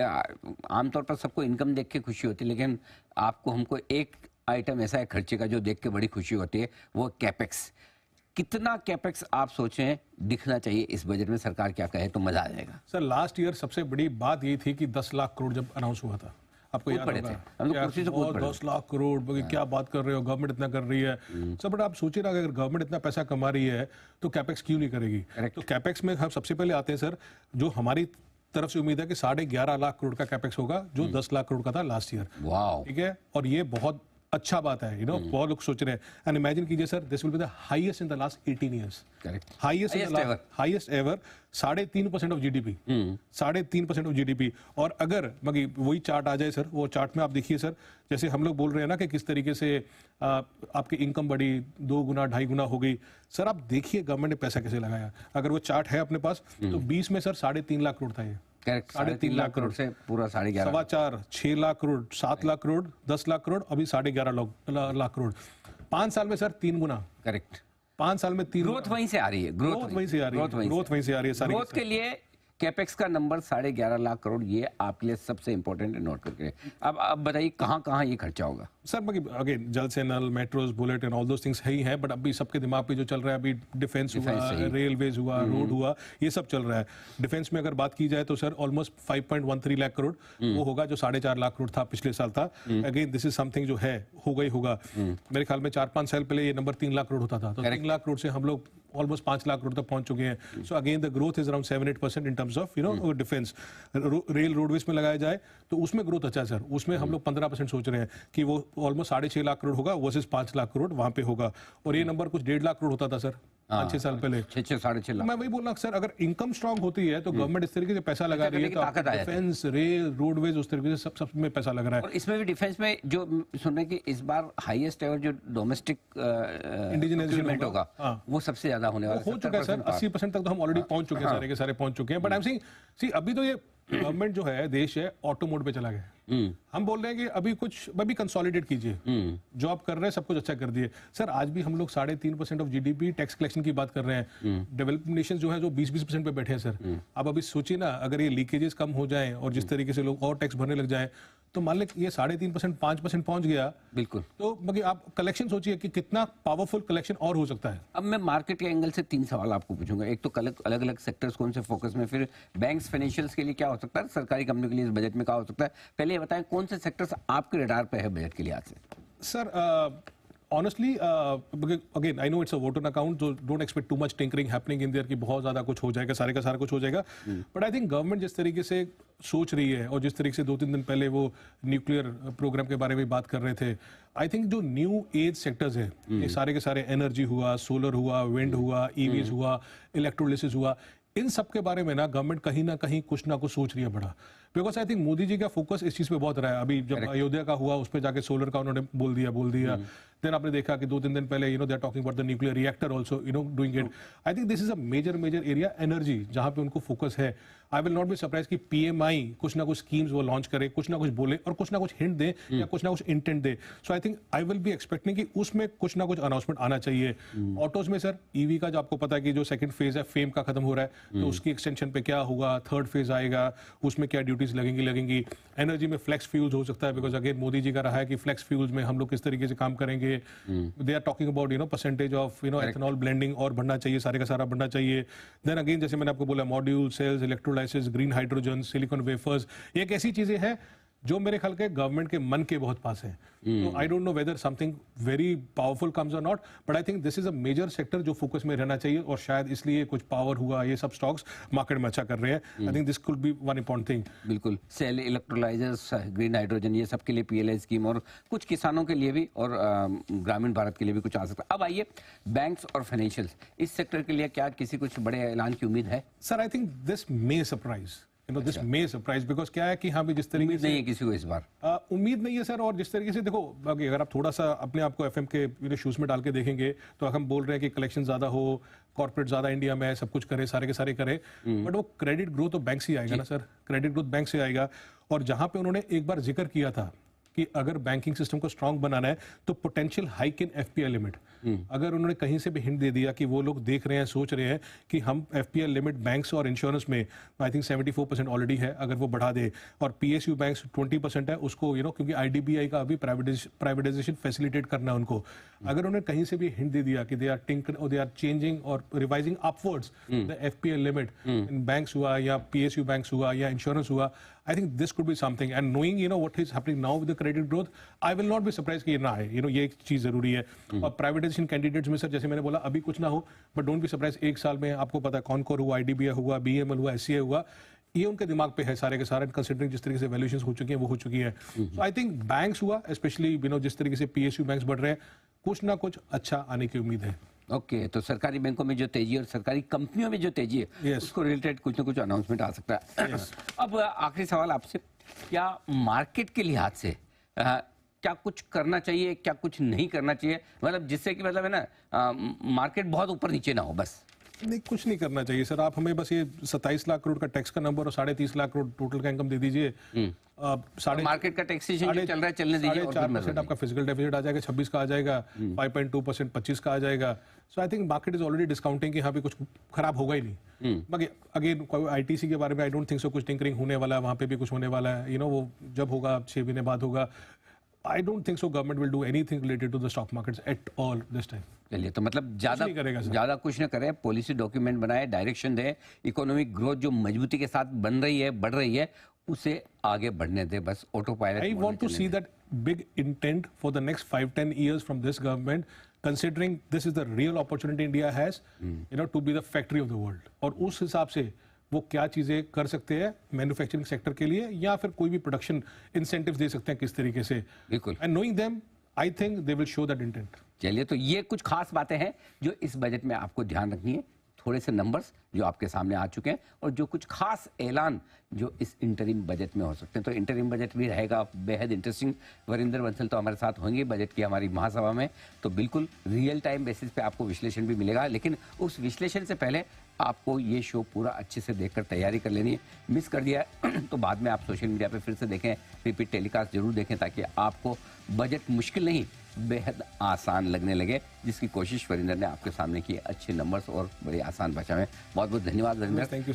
आमतौर पर सबको इनकम देख के खुशी होती है, लेकिन आपको हमको एक आइटम ऐसा है खर्चे का जो देख के बड़ी खुशी होती है, वो कैपेक्स। कितना कैपेक्स आप सोचें दिखना चाहिए इस बजट में, सरकार क्या कहे तो मजा आ जाएगा? सर लास्ट ईयर सबसे बड़ी बात ये थी कि 10 लाख करोड़ जब अनाउंस हुआ था, आपको याद होगा, हम लोग कुर्सी से कूद पड़े 10 लाख करोड़, क्या बात कर रहे हो, गवर्नमेंट इतना कर रही है। सर बट आप सोचिए ना, अगर गवर्नमेंट इतना पैसा कमा रही है तो कैपेक्स क्यों नहीं करेगी? तो कैपेक्स में हम सबसे पहले आते हैं सर, जो हमारी तरफ से उम्मीद है कि 11.5 लाख करोड़ का कैपेक्स होगा, जो 10 लाख करोड़ का था लास्ट ईयर। ठीक है, और ये बहुत अच्छा बात है, बहुत लोग सोच रहे हैं। एंड इमेजिन कीजिए sir, this will be the highest in the last 18 years. Correct, highest ever 3.5% of GDP, 3.5% of GDP. और अगर वही चार्ट आ जाए सर, वो चार्ट में आप देखिए सर, जैसे हम लोग बोल रहे हैं ना कि किस तरीके से आपकी इनकम बढ़ी, 2 गुना 2.5 गुना हो गई। सर आप देखिए गवर्नमेंट ने पैसा कैसे लगाया। अगर वो चार्ट है अपने पास तो 20 में सर 3.5 लाख करोड़ था ये। 3.5 लाख करोड़ से पूरा 11.5, 4.25, 6 लाख करोड़, 7 लाख करोड़, 10 लाख करोड़, अभी 11.5 लाख करोड़। 5 साल में सर 3 गुना। करेक्ट, 5 साल में 3। ग्रोथ वहीं से आ रही है, ग्रोथ वहीं से आ रही है। ग्रोथ के लिए कैपेक्स का नंबर 11.5 लाख करोड़, ये आपके लिए सबसे इंपॉर्टेंट है, नोट करके। अब बताइए कहाँ कहाँ ये खर्चा होगा? सर अगेन जल से नल, metros, bullet and all those things है ही है, बट अभी सबके दिमाग पे जो चल रहा है, अभी डिफेंस हुआ, रेलवेज हुआ, रोड हुआ, ये सब चल रहा है। डिफेंस में अगर बात की जाए तो सर ऑलमोस्ट 5.13 लाख करोड़ वो होगा, जो 4.5 लाख करोड़ था पिछले साल था। अगेन दिस इज समथिंग जो है होगा। मेरे ख्याल में 4-5 साल पहले ये नंबर 3 लाख करोड़ होता था, तो 3 लाख करोड़ से हम लोग ऑलमोस्ट 5 लाख करोड़ तक पहुंच चुके हैं। So again the growth is around 7-8% in terms of defence. Rail roadways में लगाया जाए तो उसमें ग्रोथ अच्छा है सर, उसमें हम लोग 15% सोच रहे हैं कि वो ऑलमोस्ट 6.5 लाख करोड़ होगा वर्सेस 5 लाख करोड़ वहां पे होगा। और ये नंबर कुछ 1.5 लाख करोड़ होता था सर 5-6 साल पहले। 6-6.5 लाख। मैं वही बोल रहा सर, अगर इनकम स्ट्रांग होती है तो गवर्नमेंट इस तरीके से पैसा लगा रही है, तो डिफेंस, रेल, रोडवेज, उस तरीके से सब में पैसा लग रहा है। और इसमें भी डिफेंस में जो सुन रहे कि इस बार हाईएस्ट एवर जो डोमेस्टिक इंडिजिनस होगा, वो सबसे ज्यादा होने वाला हो चुका है सर। 80% तक तो हम ऑलरेडी पहुंच चुके हैं, सारे के सारे पहुंच चुके हैं। बट आई एम सेइंग अभी तो ये गवर्नमेंट जो है, देश है, ऑटो मोड पे चला गया। हम बोल रहे हैं कि अभी कंसोलिडेट कीजिए, जो आप कर रहे हैं सब कुछ अच्छा कर दिए। सर आज भी हम लोग 3.5% ऑफ जीडीपी टैक्स कलेक्शन की बात कर रहे हैं। डेवलप्ड नेशन जो है जो 20-20% पे बैठे हैं सर। अब अभी सोचिए ना, अगर ये लीकेजेस कम हो जाए और जिस तरीके से लोग और टैक्स भरने लग जाए, तो मान लें ये 3.5% 5% पहुंच गया, बिल्कुल, तो आप कलेक्शन सोचिए कि कितना पावरफुल कलेक्शन और हो सकता है। अब मैं मार्केट के एंगल से 3 सवाल आपको पूछूंगा। एक तो अलग अलग सेक्टर्स कौन से फोकस में, फिर बैंक्स, फाइनेंशियल्स के लिए क्या हो सकता है, सरकारी कंपनी के लिए इस बजट में क्या हो सकता है। पहले ये बताएं कौन से सेक्टर्स आपके रडार पे है बजट के लिहाज से? Sir honestly again I know it's a vote on account, so don't expect too much tinkering happening in there कि बहुत ज्यादा कुछ हो जाएगा, सारे का सारा कुछ हो जाएगा। बट आई थिंक गवर्नमेंट जिस तरीके से सोच रही है और जिस तरीके से 2-3 दिन पहले वो न्यूक्लियर प्रोग्राम के बारे में बात कर रहे थे, आई थिंक जो न्यू एज सेक्टर्स है, ये सारे के सारे एनर्जी हुआ, सोलर हुआ, विंड हुआ, ईवीज हुआ, इलेक्ट्रोलिसिस हुआ, इन सब के बारे में ना गवर्नमेंट कहीं ना कहीं कुछ ना कुछ सोच रही है बड़ा। Because I think Modi ji का फोकस इस चीज पे बहुत रहा है। अभी जब अयोध्या का हुआ, उस पर जाके सोलर का उन्होंने बोल दिया। देन आपने देखा कि 2-3 दिन पहले they are talking about the nuclear reactor also doing it. I think this is a major area, energy, जहां पे उनको फोकस है। I will not be surprise कि पीएमआई कुछ ना कुछ स्कीम्स वो लॉन्च करे, कुछ ना कुछ बोले और कुछ ना कुछ हिंट दे या कुछ ना कुछ intent they. So I think I will be expecting कि उसमें कुछ ना कुछ अनाउंसमेंट आना चाहिए। ऑटोज में सर ईवी का जो आपको पता है कि जो सेकंड फेज है फेम का खत्म हो रहा है, तो उसकी एक्सटेंशन पे क्या होगा, थर्ड फेज आएगा, उसमें क्या ड्यूटीज लगेंगी। एनर्जी में फ्लेक्स फ्यूल्स हो सकता है, बिकॉज अगेन मोदी जी का रहा है कि फ्लेक्स फ्यूल्स में हम लोग किस तरीके से काम करेंगे। They are talking about percentage of ethanol blending और बढ़ना चाहिए, सारे का सारा बढ़ना चाहिए। देन अगेन जैसे मैंने आपको बोला, module, cells, electrolysis, green hydrogen, silicon wafers, एक ऐसी चीजें हैं जो मेरे ख्याल के गवर्नमेंट के मन के बहुत पास है। तो I don't know whether something very powerful comes और not, but I think this is a major sector जो फोकस में रहना चाहिए, और शायद इसलिए कुछ पावर हुआ, ये सब स्टॉक्स मार्केट में अच्छा कर रहे हैं। आई think this could be one important thing. बिल्कुल, सेल, इलेक्ट्रोलाइजर्स, ग्रीन हाइड्रोजन, ये सब के लिए पीएलआई स्कीम, और कुछ किसानों के लिए भी और ग्रामीण भारत के लिए भी कुछ आ सकता है। अब आइए बैंक्स और फाइनेंशियल्स, इस सेक्टर के लिए क्या किसी कुछ बड़े ऐलान की उम्मीद है? Sir I think this may surprise, this may surprise, because क्या है कि हाँ भी जिस तरीके से नहीं है किसी को इस बार उम्मीद नहीं है सर। और जिस तरीके से देखो, अगर आप थोड़ा सा अपने आप को एफएम के शूज में डाल के देखेंगे तो हम बोल रहे हैं कि कलेक्शन ज्यादा हो, कॉर्पोरेट ज्यादा इंडिया में है, सब कुछ करे, सारे के सारे करे, बट वो क्रेडिट ग्रोथ तो बैंक से आएगा ना सर, क्रेडिट ग्रोथ बैंक से आएगा। और जहां पे उन्होंने एक बार जिक्र किया था कि अगर बैंकिंग सिस्टम को स्ट्रांग बनाना है तो potential hike in FPI limit, अगर उन्होंने कहीं से भी हिंट दे दिया कि वो लोग देख रहे हैं, सोच रहे हैं कि हम एफपीआई लिमिट बैंक्स और इंश्योरेंस में आई थिंक 74% ऑलरेडी है, अगर वो बढ़ा दे और पीएसयू बैंक्स 20% है उसको क्योंकि आईडीबीआई का अभी प्राइवेटाइजेशन फैसिलिटेट करना है उनको, अगर उन्होंने कहीं से भी हिंट दे दिया कि दे आर चेंजिंग और revising upwards the FPI limit in banks हुआ या पीएसयू बैंक्स हुआ या इंश्योरेंस हुआ, I think this could be something. And knowing, what is happening now with the credit growth, I will not be surprised कि ये ना आए. ये एक चीज जरूरी है. और प्राइवेटाइजेशन कैंडिडेट्स में सर जैसे मैंने बोला अभी कुछ ना हो, बट डोंट बी सरप्राइज, एक साल में आपको पता है कॉनकोर हुआ, आईडीबीआई हुआ, बीएमएल हुआ, एससीआई हुआ, ये उनके दिमाग पे है सारे के सारे, कंसिडरिंग जिस तरीके से वैल्यूएशंस हो चुकी हैं वो हो चुकी है. सो आई थिंक बैंक्स हुआ स्पेशली जिस तरीके से पीएसयू बैंक्स बढ़ रहे हैं, कुछ ना कुछ अच्छा आने की उम्मीद है. ओके तो सरकारी बैंकों में जो तेजी और सरकारी कंपनियों में जो तेजी है Yes. उसको रिलेटेड कुछ ना कुछ अनाउंसमेंट आ सकता है. अब आखिरी सवाल आपसे, क्या मार्केट के लिहाज से क्या कुछ करना चाहिए, क्या कुछ नहीं करना चाहिए, मतलब जिससे कि मतलब है ना मार्केट बहुत ऊपर नीचे ना हो बस? नहीं, कुछ नहीं करना चाहिए सर. आप हमें बस ये 27 लाख करोड़ का टैक्स का नंबर और 33.5 लाख करोड़ टोटल का इनकम दे दीजिए. मार्केट का टैक्सेशन जो चल रहा है चलने दीजिए और 4% आपका फिजिकल डेफिसिट आ जाएगा, 26 का आ जाएगा, 5.2% 25 का आ जाएगा. So I think market is already discounting कि यहाँ पे कुछ खराब होगा ही नहीं. बाकी अगेन आईटीसी के बारे में आई डोंट थिंक सो कुछ टिंकरिंग होने वाला है, वहाँ पे भी कुछ होने वाला है. वो जब होगा 6 महीने बाद होगा. I don't think so government will do anything related to the stock markets at all this time. चलिए तो मतलब ज्यादा कुछ न करें, पॉलिसी डॉक्यूमेंट बनाए, डायरेक्शन दें, इकोनॉमिक ग्रोथ जो मजबूती के साथ बन रही है, बढ़ रही है, उसे आगे बढ़ने दें, बस auto pilot. I want to see that big intent for the next 5-10 years from this government, considering this is the real opportunity India has, to be the factory of the world. और उस हिसाब से वो क्या चीजें कर सकते हैं मैन्युफैक्चरिंग सेक्टर के लिए, या फिर कोई भी प्रोडक्शन इंसेंटिव्स दे सकते हैं किस तरीके से. बिल्कुल. And knowing them I think they will show that intent. चलिए तो ये कुछ खास बातें हैं जो इस बजट में आपको ध्यान रखनी है. थोड़े से नंबर्स जो आपके सामने आ चुके हैं और जो कुछ खास ऐलान जो इस इंटरिम बजट में हो सकते हैं. तो इंटरिम बजट भी रहेगा बेहद इंटरेस्टिंग. वरिंदर बंसल तो हमारे साथ होंगे बजट की हमारी महासभा में, तो बिल्कुल रियल टाइम बेसिस पे आपको विश्लेषण भी मिलेगा. लेकिन उस विश्लेषण से पहले आपको ये शो पूरा अच्छे से देखकर तैयारी कर लेनी है. मिस कर दिया तो बाद में आप सोशल मीडिया पे फिर से देखें, रिपीट टेलीकास्ट जरूर देखें, ताकि आपको बजट मुश्किल नहीं बेहद आसान लगने लगे, जिसकी कोशिश वरिंदर ने आपके सामने की. अच्छे नंबर्स और बड़ी आसान भाषा में. बहुत बहुत धन्यवाद वरिंदर. Thank you.